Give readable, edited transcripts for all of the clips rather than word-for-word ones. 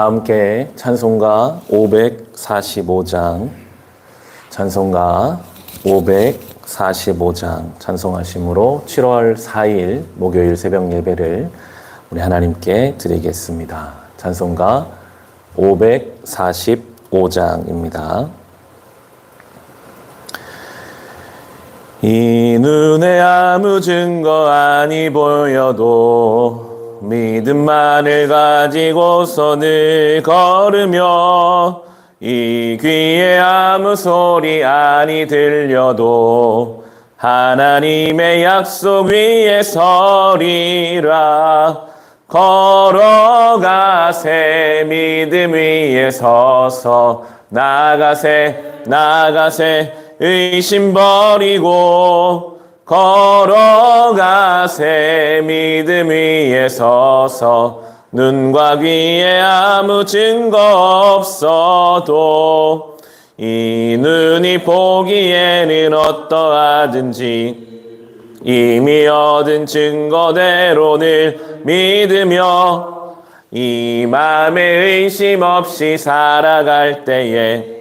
다 함께 찬송가 545장, 찬송가 545장 찬송하심으로 7월 4일 목요일 새벽 예배를 우리 하나님께 드리겠습니다. 찬송가 545장입니다. 이 눈에 아무 증거 아니 보여도 믿음만을 가지고서 늘 걸으며 이 귀에 아무 소리 아니 들려도 하나님의 약속 위에 서리라. 걸어가세 믿음 위에 서서 나가세 의심 버리고 걸어가세 믿음 위에 서서 눈과 귀에 아무 증거 없어도 이 눈이 보기에는 어떠하든지 이미 얻은 증거대로 늘 믿으며 이 맘에 의심 없이 살아갈 때에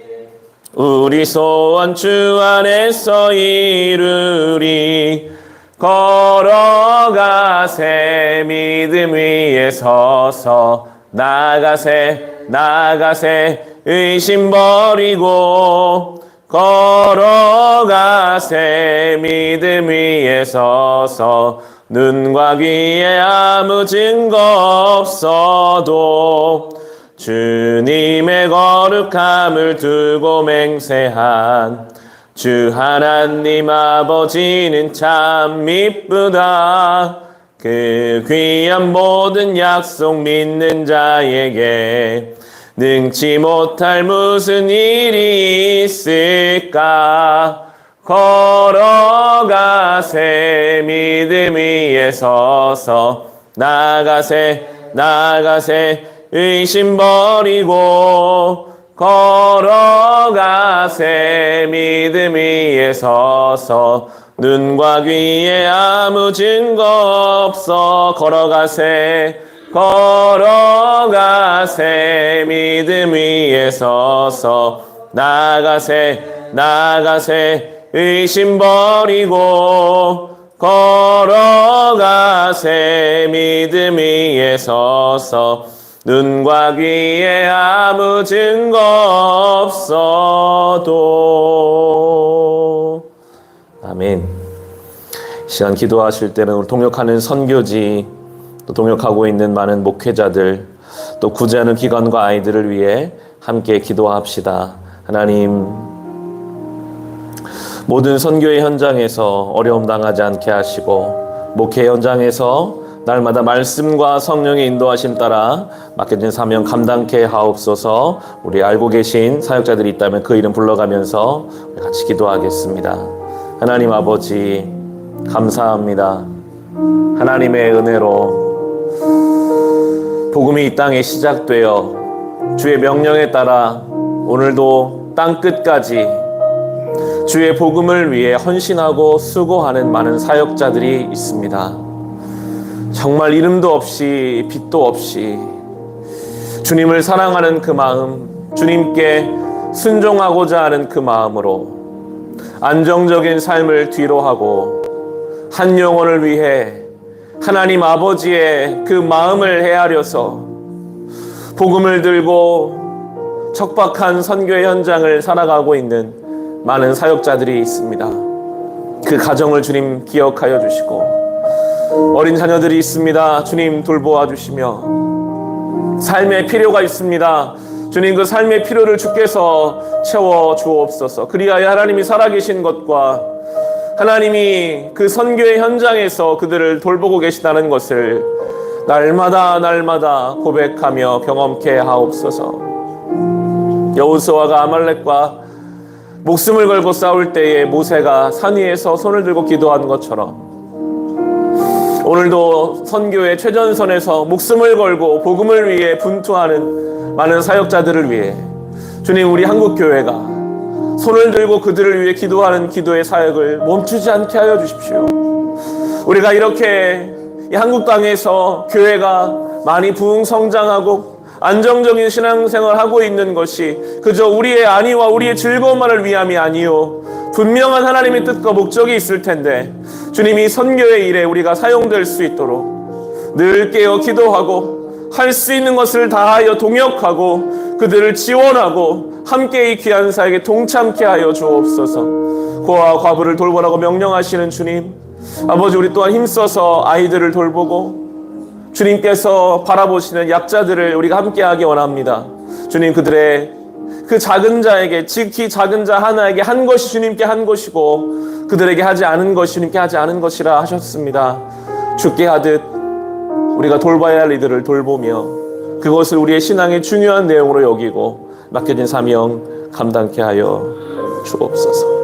우리 소원 주 안에서 이루리. 걸어가세 믿음 위에 서서 나가세 의심 버리고 걸어가세 믿음 위에 서서 눈과 귀에 아무 증거 없어도 주님의 거룩함을 두고 맹세한 주 하나님 아버지는 참 미쁘다. 그 귀한 모든 약속 믿는 자에게 능치 못할 무슨 일이 있을까. 걸어가세 믿음 위에 서서 나가세 의심 버리고 걸어가세 믿음 위에 서서 눈과 귀에 아무 증거 없어. 걸어가세 믿음 위에 서서 나가세 의심 버리고 걸어가세 믿음 위에 서서 눈과 귀에 아무 증거 없어도. 아멘. 시간 기도하실 때는 우리 동역하는 선교지, 또 동역하고 있는 많은 목회자들, 또 구제하는 기관과 아이들을 위해 함께 기도합시다. 하나님, 모든 선교의 현장에서 어려움 당하지 않게 하시고 목회 현장에서 날마다 말씀과 성령의 인도하심 따라 맡겨진 사명 감당케 하옵소서. 우리 알고 계신 사역자들이 있다면 그 이름 불러가면서 같이 기도하겠습니다. 하나님 아버지 감사합니다. 하나님의 은혜로 복음이 이 땅에 시작되어 주의 명령에 따라 오늘도 땅끝까지 주의 복음을 위해 헌신하고 수고하는 많은 사역자들이 있습니다. 정말 이름도 없이 빛도 없이 주님을 사랑하는 그 마음, 주님께 순종하고자 하는 그 마음으로 안정적인 삶을 뒤로하고 한 영혼을 위해 하나님 아버지의 그 마음을 헤아려서 복음을 들고 척박한 선교의 현장을 살아가고 있는 많은 사역자들이 있습니다. 그 가정을 주님 기억하여 주시고, 어린 자녀들이 있습니다. 주님 돌보아 주시며, 삶의 필요가 있습니다. 주님 그 삶의 필요를 주께서 채워 주옵소서. 그리하여 하나님이 살아계신 것과 하나님이 그 선교의 현장에서 그들을 돌보고 계시다는 것을 날마다 고백하며 경험케 하옵소서. 여호수아가 아말렉과 목숨을 걸고 싸울 때에 모세가 산 위에서 손을 들고 기도한 것처럼, 오늘도 선교의 최전선에서 목숨을 걸고 복음을 위해 분투하는 많은 사역자들을 위해 주님, 우리 한국교회가 손을 들고 그들을 위해 기도하는 기도의 사역을 멈추지 않게 하여 주십시오. 우리가 이렇게 이 한국 땅에서 교회가 많이 부흥성장하고 안정적인 신앙생활을 하고 있는 것이 그저 우리의 안위와 우리의 즐거움만을 위함이 아니요, 분명한 하나님의 뜻과 목적이 있을 텐데, 주님이 선교의 일에 우리가 사용될 수 있도록 늘 깨어 기도하고 할 수 있는 것을 다하여 동역하고 그들을 지원하고 함께 이 귀한 사역에 동참케 하여 주옵소서. 고아와 과부를 돌보라고 명령하시는 주님, 아버지, 우리 또한 힘써서 아이들을 돌보고 주님께서 바라보시는 약자들을 우리가 함께하기 원합니다. 주님, 그들의 그 작은 자에게, 특히 작은 자 하나에게 한 것이 주님께 한 것이고 그들에게 하지 않은 것이 주님께 하지 않은 것이라 하셨습니다. 주께 하듯 우리가 돌봐야 할 이들을 돌보며 그것을 우리의 신앙의 중요한 내용으로 여기고 맡겨진 사명 감당케 하여 주옵소서.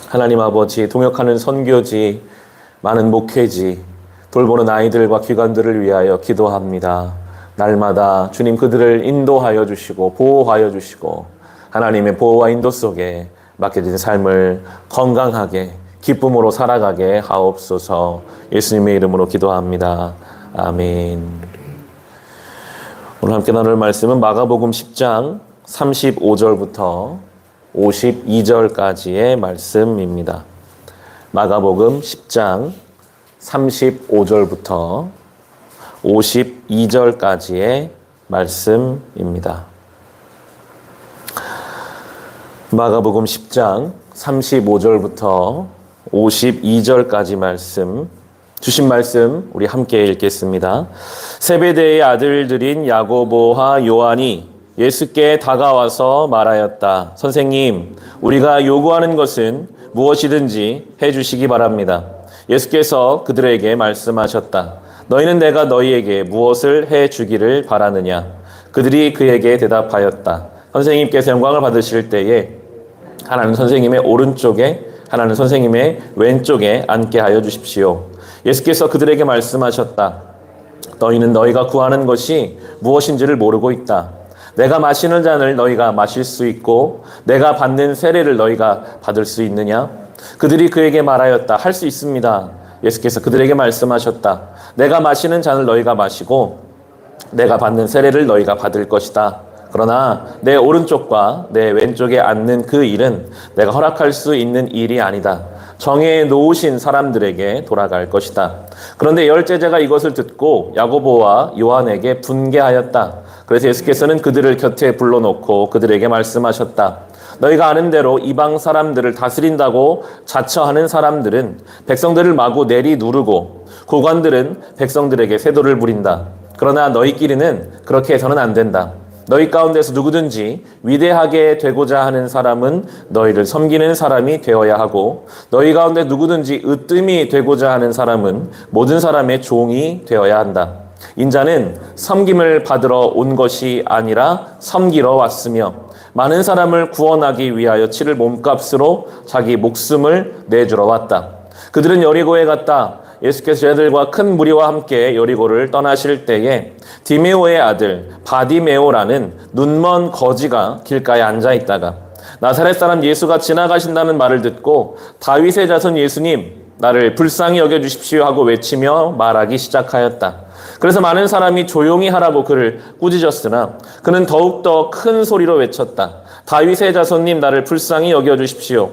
하나님 아버지, 동역하는 선교지, 많은 목회지, 돌보는 아이들과 기관들을 위하여 기도합니다. 날마다 주님 그들을 인도하여 주시고 보호하여 주시고 하나님의 보호와 인도 속에 맡겨진 삶을 건강하게 기쁨으로 살아가게 하옵소서. 예수님의 이름으로 기도합니다. 아멘. 오늘 함께 나눌 말씀은 마가복음 10장 35절부터 52절까지의 말씀입니다. 마가복음 10장 35절부터 52절까지의 말씀입니다. 마가복음 10장 35절부터 52절까지 말씀, 주신 말씀 우리 함께 읽겠습니다. 세베대의 아들들인 야고보와 요한이 예수께 다가와서 말하였다. 선생님, 우리가 요구하는 것은 무엇이든지 해주시기 바랍니다. 예수께서 그들에게 말씀하셨다. 너희는 내가 너희에게 무엇을 해주기를 바라느냐? 그들이 그에게 대답하였다. 선생님께서 영광을 받으실 때에 하나는 선생님의 오른쪽에, 하나는 선생님의 왼쪽에 앉게 하여 주십시오. 예수께서 그들에게 말씀하셨다. 너희는 너희가 구하는 것이 무엇인지를 모르고 있다. 내가 마시는 잔을 너희가 마실 수 있고 내가 받는 세례를 너희가 받을 수 있느냐? 그들이 그에게 말하였다. 할 수 있습니다. 예수께서 그들에게 말씀하셨다. 내가 마시는 잔을 너희가 마시고 내가 받는 세례를 너희가 받을 것이다. 그러나 내 오른쪽과 내 왼쪽에 앉는 그 일은 내가 허락할 수 있는 일이 아니다. 정해 놓으신 사람들에게 돌아갈 것이다. 그런데 열제자가 이것을 듣고 야고보와 요한에게 분개하였다. 그래서 예수께서는 그들을 곁에 불러놓고 그들에게 말씀하셨다. 너희가 아는 대로 이방 사람들을 다스린다고 자처하는 사람들은 백성들을 마구 내리누르고 고관들은 백성들에게 세도를 부린다. 그러나 너희끼리는 그렇게 해서는 안 된다. 너희 가운데서 누구든지 위대하게 되고자 하는 사람은 너희를 섬기는 사람이 되어야 하고 너희 가운데 누구든지 으뜸이 되고자 하는 사람은 모든 사람의 종이 되어야 한다. 인자는 섬김을 받으러 온 것이 아니라 섬기러 왔으며 많은 사람을 구원하기 위하여 치를 몸값으로 자기 목숨을 내주러 왔다. 그들은 여리고에 갔다. 예수께서 저희들과 큰 무리와 함께 여리고를 떠나실 때에 디메오의 아들 바디메오라는 눈먼 거지가 길가에 앉아 있다가 나사렛 사람 예수가 지나가신다는 말을 듣고 다윗의 자손 예수님, 나를 불쌍히 여겨주십시오 하고 외치며 말하기 시작하였다. 그래서 많은 사람이 조용히 하라고 그를 꾸짖었으나 그는 더욱더 큰 소리로 외쳤다. 다윗의 자손님 나를 불쌍히 여겨주십시오.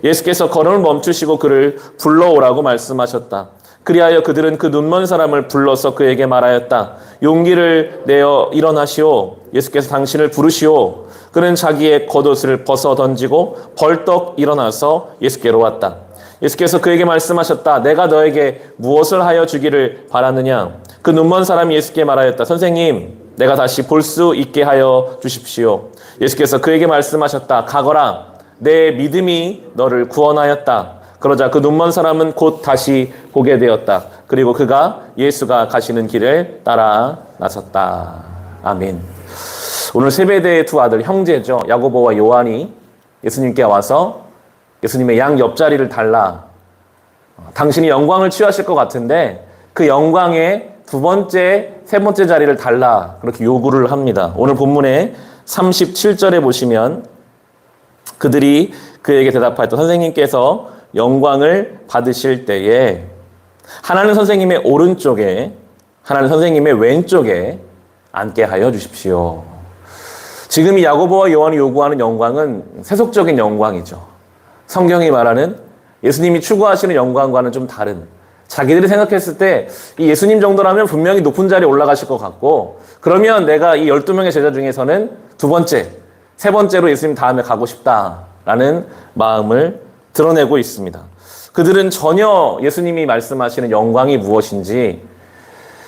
예수께서 걸음을 멈추시고 그를 불러오라고 말씀하셨다. 그리하여 그들은 그 눈먼 사람을 불러서 그에게 말하였다. 용기를 내어 일어나시오. 예수께서 당신을 부르시오. 그는 자기의 겉옷을 벗어 던지고 벌떡 일어나서 예수께로 왔다. 예수께서 그에게 말씀하셨다. 내가 너에게 무엇을 하여 주기를 바라느냐? 그 눈먼 사람이 예수께 말하였다. 선생님, 내가 다시 볼 수 있게 하여 주십시오. 예수께서 그에게 말씀하셨다. 가거라. 내 믿음이 너를 구원하였다. 그러자 그 눈먼 사람은 곧 다시 보게 되었다. 그리고 그가 예수가 가시는 길을 따라 나섰다. 아멘. 오늘 세베대의 두 아들, 형제죠. 야고보와 요한이 예수님께 와서 예수님의 양 옆자리를 달라. 당신이 영광을 취하실 것 같은데 그 영광의 두 번째, 세 번째 자리를 달라. 그렇게 요구를 합니다. 오늘 본문의 37절에 보시면 그들이 그에게 대답하였다. 선생님께서 영광을 받으실 때에 하나는 선생님의 오른쪽에, 하나는 선생님의 왼쪽에 앉게 하여 주십시오. 지금 이 야고보와 요한이 요구하는 영광은 세속적인 영광이죠. 성경이 말하는 예수님이 추구하시는 영광과는 좀 다른, 자기들이 생각했을 때 이 예수님 정도라면 분명히 높은 자리에 올라가실 것 같고, 그러면 내가 이 12명의 제자 중에서는 두 번째, 세 번째로 예수님 다음에 가고 싶다라는 마음을 드러내고 있습니다. 그들은 전혀 예수님이 말씀하시는 영광이 무엇인지,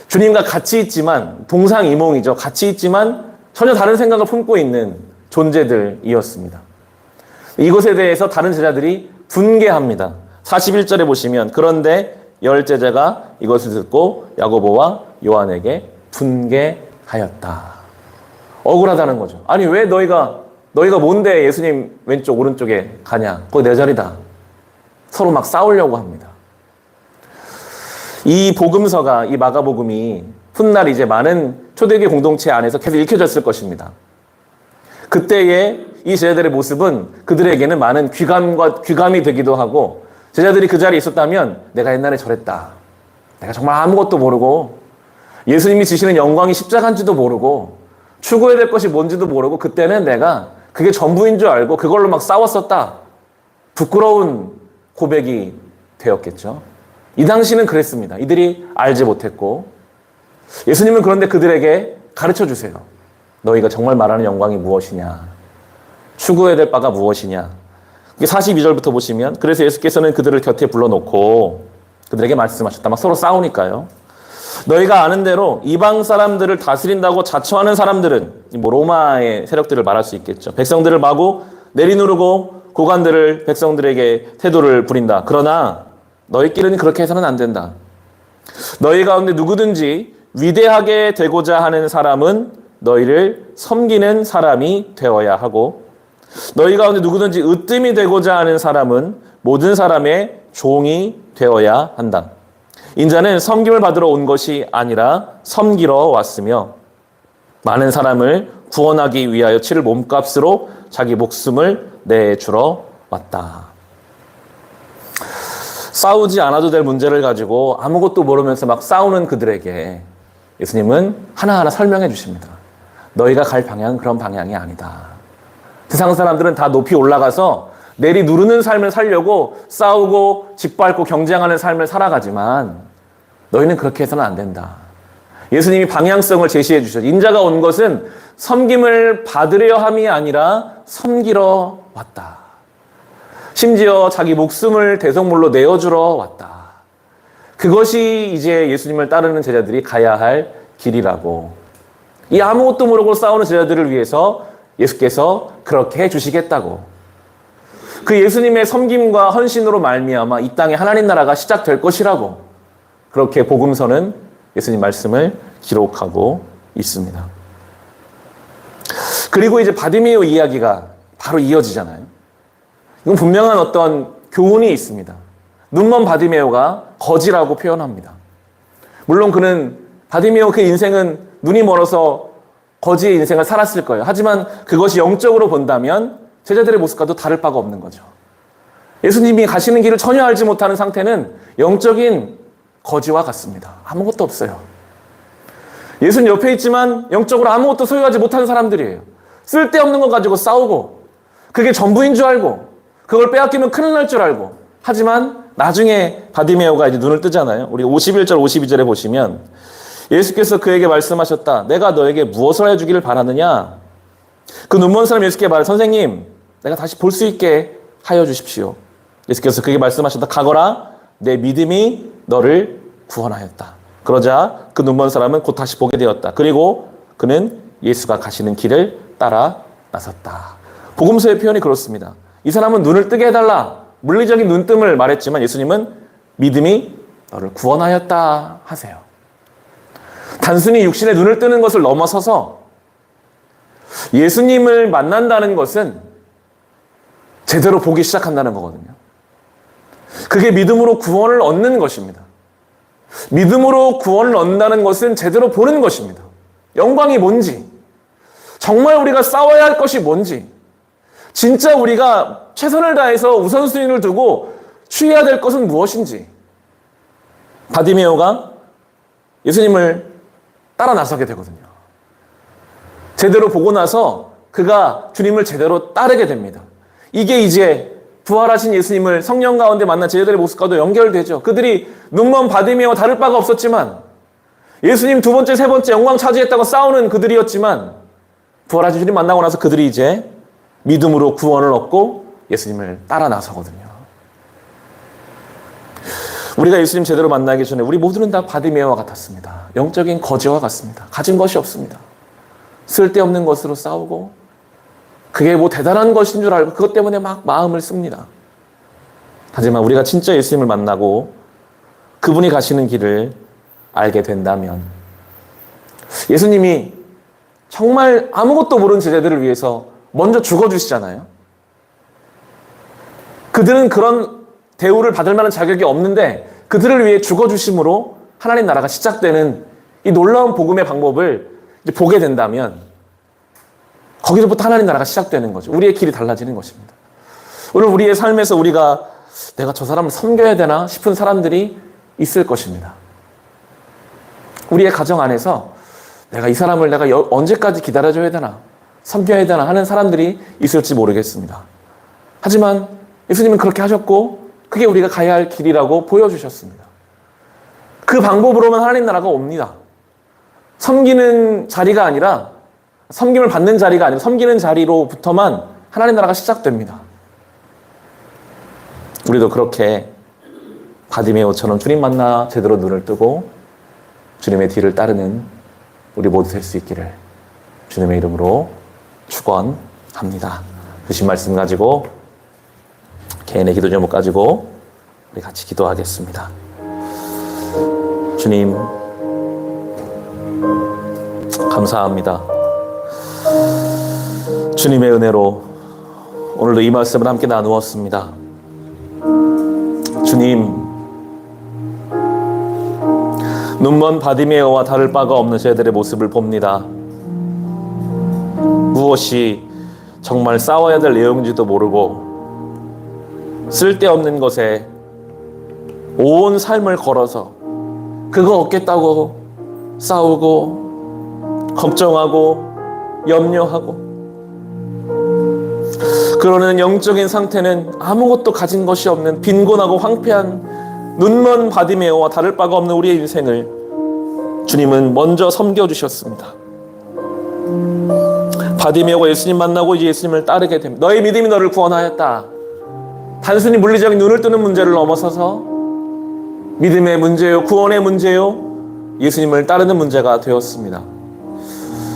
주님과 같이 있지만, 동상이몽이죠. 같이 있지만 전혀 다른 생각을 품고 있는 존재들이었습니다. 이것에 대해서 다른 제자들이 분개합니다. 41절에 보시면 그런데 열 제자가 이것을 듣고 야고보와 요한에게 분개하였다. 억울하다는 거죠. 아니 왜 너희가 뭔데 예수님 왼쪽 오른쪽에 가냐? 거기 내 자리다. 서로 막 싸우려고 합니다. 이 복음서가, 이 마가복음이 훗날 이제 많은 초대교회 공동체 안에서 계속 읽혀졌을 것입니다. 그때의 이 제자들의 모습은 그들에게는 많은 귀감이 되기도 하고, 제자들이 그 자리에 있었다면 내가 옛날에 저랬다. 내가 정말 아무것도 모르고 예수님이 주시는 영광이 십자가인지도 모르고 추구해야 될 것이 뭔지도 모르고 그때는 내가 그게 전부인 줄 알고 그걸로 막 싸웠었다. 부끄러운 고백이 되었겠죠. 이 당시는 그랬습니다. 이들이 알지 못했고, 예수님은 그런데 그들에게 가르쳐 주세요. 너희가 정말 말하는 영광이 무엇이냐? 추구해야 될 바가 무엇이냐? 42절부터 보시면 그래서 예수께서는 그들을 곁에 불러놓고 그들에게 말씀하셨다. 막 서로 싸우니까요. 너희가 아는 대로 이방 사람들을 다스린다고 자처하는 사람들은 로마의 세력들을 말할 수 있겠죠. 백성들을 마구 내리누르고 고관들을 백성들에게 태도를 부린다. 그러나 너희끼리는 그렇게 해서는 안 된다. 너희 가운데 누구든지 위대하게 되고자 하는 사람은 너희를 섬기는 사람이 되어야 하고, 너희 가운데 누구든지 으뜸이 되고자 하는 사람은 모든 사람의 종이 되어야 한다. 인자는 섬김을 받으러 온 것이 아니라 섬기러 왔으며 많은 사람을 구원하기 위하여 치를 몸값으로 자기 목숨을 내주러 왔다. 싸우지 않아도 될 문제를 가지고 아무것도 모르면서 막 싸우는 그들에게 예수님은 하나하나 설명해 주십니다. 너희가 갈 방향은 그런 방향이 아니다. 세상 사람들은 다 높이 올라가서 내리 누르는 삶을 살려고 싸우고 짓밟고 경쟁하는 삶을 살아가지만 너희는 그렇게 해서는 안 된다. 예수님이 방향성을 제시해 주셨죠. 인자가 온 것은 섬김을 받으려 함이 아니라 섬기러 왔다. 심지어 자기 목숨을 대속물로 내어주러 왔다. 그것이 이제 예수님을 따르는 제자들이 가야 할 길이라고. 이 아무것도 모르고 싸우는 제자들을 위해서 예수께서 그렇게 해주시겠다고. 그 예수님의 섬김과 헌신으로 말미암아 이 땅에 하나님 나라가 시작될 것이라고. 그렇게 복음서는 예수님 말씀을 기록하고 있습니다. 그리고 이제 바디메오 이야기가 바로 이어지잖아요. 이건 분명한 어떤 교훈이 있습니다. 눈먼 바디메오가 거지라고 표현합니다. 물론 그는 바디메오 그 인생은 눈이 멀어서 거지의 인생을 살았을 거예요. 하지만 그것이 영적으로 본다면 제자들의 모습과도 다를 바가 없는 거죠. 예수님이 가시는 길을 전혀 알지 못하는 상태는 영적인 거지와 같습니다. 아무것도 없어요. 예수님 옆에 있지만 영적으로 아무것도 소유하지 못하는 사람들이에요. 쓸데없는 거 가지고 싸우고 그게 전부인 줄 알고 그걸 빼앗기면 큰일 날 줄 알고 하지만 나중에 바디메오가 이제 눈을 뜨잖아요. 우리 51절 52절에 보시면 예수께서 그에게 말씀하셨다. 내가 너에게 무엇을 해주기를 바라느냐? 그 눈먼 사람 예수께 말해 선생님 내가 다시 볼 수 있게 하여 주십시오. 예수께서 그에게 말씀하셨다. 가거라 내 믿음이 너를 구원하였다. 그러자 그 눈먼 사람은 곧 다시 보게 되었다. 그리고 그는 예수가 가시는 길을 따라 나섰다. 복음서의 표현이 그렇습니다. 이 사람은 눈을 뜨게 해달라. 물리적인 눈뜸을 말했지만 예수님은 믿음이 너를 구원하였다 하세요. 단순히 육신의 눈을 뜨는 것을 넘어서서 예수님을 만난다는 것은 제대로 보기 시작한다는 거거든요. 그게 믿음으로 구원을 얻는 것입니다. 믿음으로 구원을 얻는다는 것은 제대로 보는 것입니다. 영광이 뭔지, 정말 우리가 싸워야 할 것이 뭔지, 진짜 우리가 최선을 다해서 우선순위를 두고 취해야 될 것은 무엇인지. 바디메오가 예수님을 따라 나서게 되거든요. 제대로 보고 나서 그가 주님을 제대로 따르게 됩니다. 이게 이제 부활하신 예수님을 성령 가운데 만난 제자들의 모습과도 연결되죠. 그들이 눈먼 바디메오와 다를 바가 없었지만 예수님 두 번째, 세 번째 영광 차지했다고 싸우는 그들이었지만 부활하신 주님 만나고 나서 그들이 이제 믿음으로 구원을 얻고 예수님을 따라 나서거든요. 우리가 예수님 제대로 만나기 전에 우리 모두는 다 바디메오와 같았습니다. 영적인 거지와 같습니다. 가진 것이 없습니다. 쓸데없는 것으로 싸우고 그게 뭐 대단한 것인 줄 알고 그것 때문에 막 마음을 씁니다. 하지만 우리가 진짜 예수님을 만나고 그분이 가시는 길을 알게 된다면 예수님이 정말 아무것도 모르는 제자들을 위해서 먼저 죽어주시잖아요. 그들은 그런 대우를 받을 만한 자격이 없는데 그들을 위해 죽어주심으로 하나님 나라가 시작되는 이 놀라운 복음의 방법을 이제 보게 된다면 거기서부터 하나님 나라가 시작되는 거죠. 우리의 길이 달라지는 것입니다. 오늘 우리의 삶에서 우리가 내가 저 사람을 섬겨야 되나 싶은 사람들이 있을 것입니다. 우리의 가정 안에서 내가 이 사람을 내가 언제까지 기다려줘야 되나 섬겨야 되나 하는 사람들이 있을지 모르겠습니다. 하지만 예수님은 그렇게 하셨고 그게 우리가 가야 할 길이라고 보여주셨습니다. 그 방법으로만 하나님 나라가 옵니다. 섬기는 자리가 아니라 섬김을 받는 자리가 아니라 섬기는 자리로부터만 하나님 나라가 시작됩니다. 우리도 그렇게 바디메오처럼 주님 만나 제대로 눈을 뜨고 주님의 뒤를 따르는 우리 모두 될 수 있기를 주님의 이름으로 축원합니다. 주신 말씀 가지고 개인의 기도 제목 가지고 우리 같이 기도하겠습니다. 주님 감사합니다. 주님의 은혜로 오늘도 이 말씀을 함께 나누었습니다. 주님, 눈먼 바디메오와 다를 바가 없는 저희들의 모습을 봅니다. 무엇이 정말 싸워야 될 내용인지도 모르고 쓸데없는 것에 온 삶을 걸어서 그거 얻겠다고 싸우고 걱정하고 염려하고 그러는 영적인 상태는 아무것도 가진 것이 없는 빈곤하고 황폐한 눈먼 바디메오와 다를 바가 없는 우리의 인생을 주님은 먼저 섬겨주셨습니다. 바디메오가 예수님 만나고 이제 예수님을 따르게 됩니다. 너의 믿음이 너를 구원하였다. 단순히 물리적인 눈을 뜨는 문제를 넘어서서 믿음의 문제요, 구원의 문제요, 예수님을 따르는 문제가 되었습니다.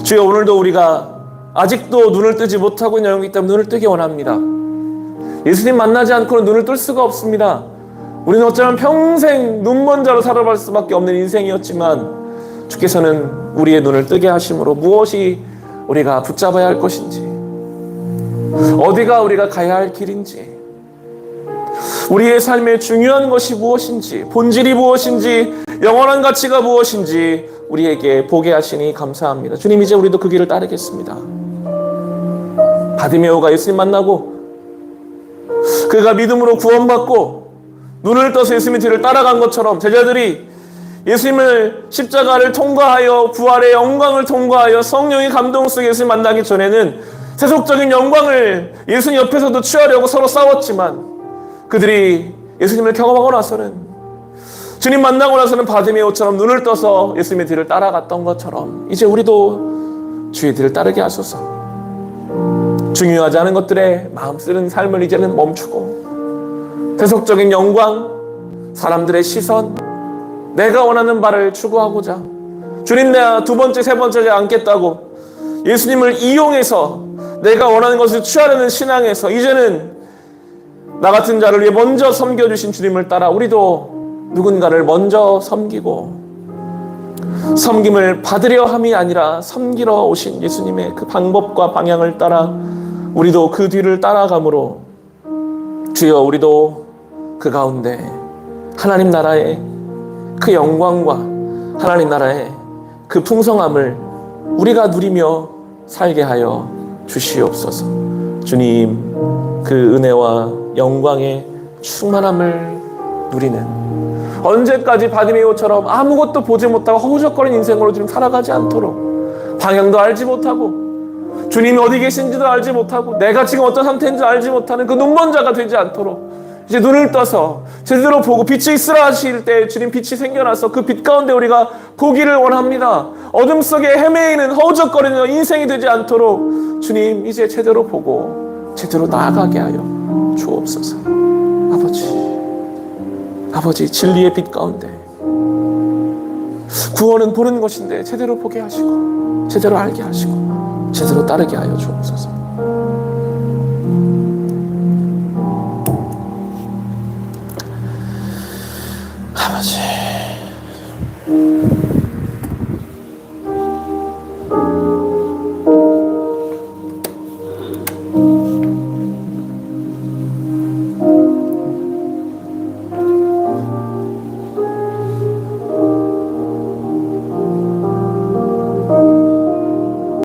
주여, 오늘도 우리가 아직도 눈을 뜨지 못하고 있는 영역이기 때문에 눈을 뜨기 원합니다. 예수님 만나지 않고는 눈을 뜰 수가 없습니다. 우리는 어쩌면 평생 눈먼 자로 살아갈 수밖에 없는 인생이었지만 주께서는 우리의 눈을 뜨게 하심으로 무엇이 우리가 붙잡아야 할 것인지, 어디가 우리가 가야 할 길인지, 우리의 삶에 중요한 것이 무엇인지, 본질이 무엇인지, 영원한 가치가 무엇인지 우리에게 보게 하시니 감사합니다. 주님, 이제 우리도 그 길을 따르겠습니다. 바디메오가 예수님 만나고 그가 믿음으로 구원받고 눈을 떠서 예수님의 뒤를 따라간 것처럼 제자들이 예수님을 십자가를 통과하여 부활의 영광을 통과하여 성령의 감동 속에 예수님 만나기 전에는 세속적인 영광을 예수님 옆에서도 취하려고 서로 싸웠지만 그들이 예수님을 경험하고 나서는, 주님 만나고 나서는 바디메오처럼 눈을 떠서 예수님의 뒤를 따라갔던 것처럼 이제 우리도 주의 뒤를 따르게 하소서. 중요하지 않은 것들에 마음 쓰는 삶을 이제는 멈추고 세속적인 영광, 사람들의 시선, 내가 원하는 바를 추구하고자, 주님 내가 두 번째 세 번째지 않겠다고 예수님을 이용해서 내가 원하는 것을 취하려는 신앙에서 이제는 나 같은 자를 위해 먼저 섬겨주신 주님을 따라 우리도 누군가를 먼저 섬기고, 섬김을 받으려 함이 아니라 섬기러 오신 예수님의 그 방법과 방향을 따라 우리도 그 뒤를 따라가므로, 주여 우리도 그 가운데 하나님 나라의 그 영광과 하나님 나라의 그 풍성함을 우리가 누리며 살게 하여 주시옵소서. 주님, 그 은혜와 영광의 충만함을 누리는, 언제까지 바디메오처럼 아무것도 보지 못하고 허우적거리는 인생으로 지금 살아가지 않도록, 방향도 알지 못하고 주님이 어디 계신지도 알지 못하고 내가 지금 어떤 상태인지 알지 못하는 그 눈먼 자가 되지 않도록 이제 눈을 떠서 제대로 보고 빛이 있으라 하실 때 주님 빛이 생겨나서 그 빛 가운데 우리가 보기를 원합니다. 어둠 속에 헤매이는 허우적거리는 인생이 되지 않도록 주님 이제 제대로 보고 제대로 나아가게 하여 주옵소서. 아버지 진리의 빛 가운데 구원은 보는 것인데 제대로 보게 하시고 제대로 알게 하시고 제대로 따르게 하여 주옵소서. 아버지,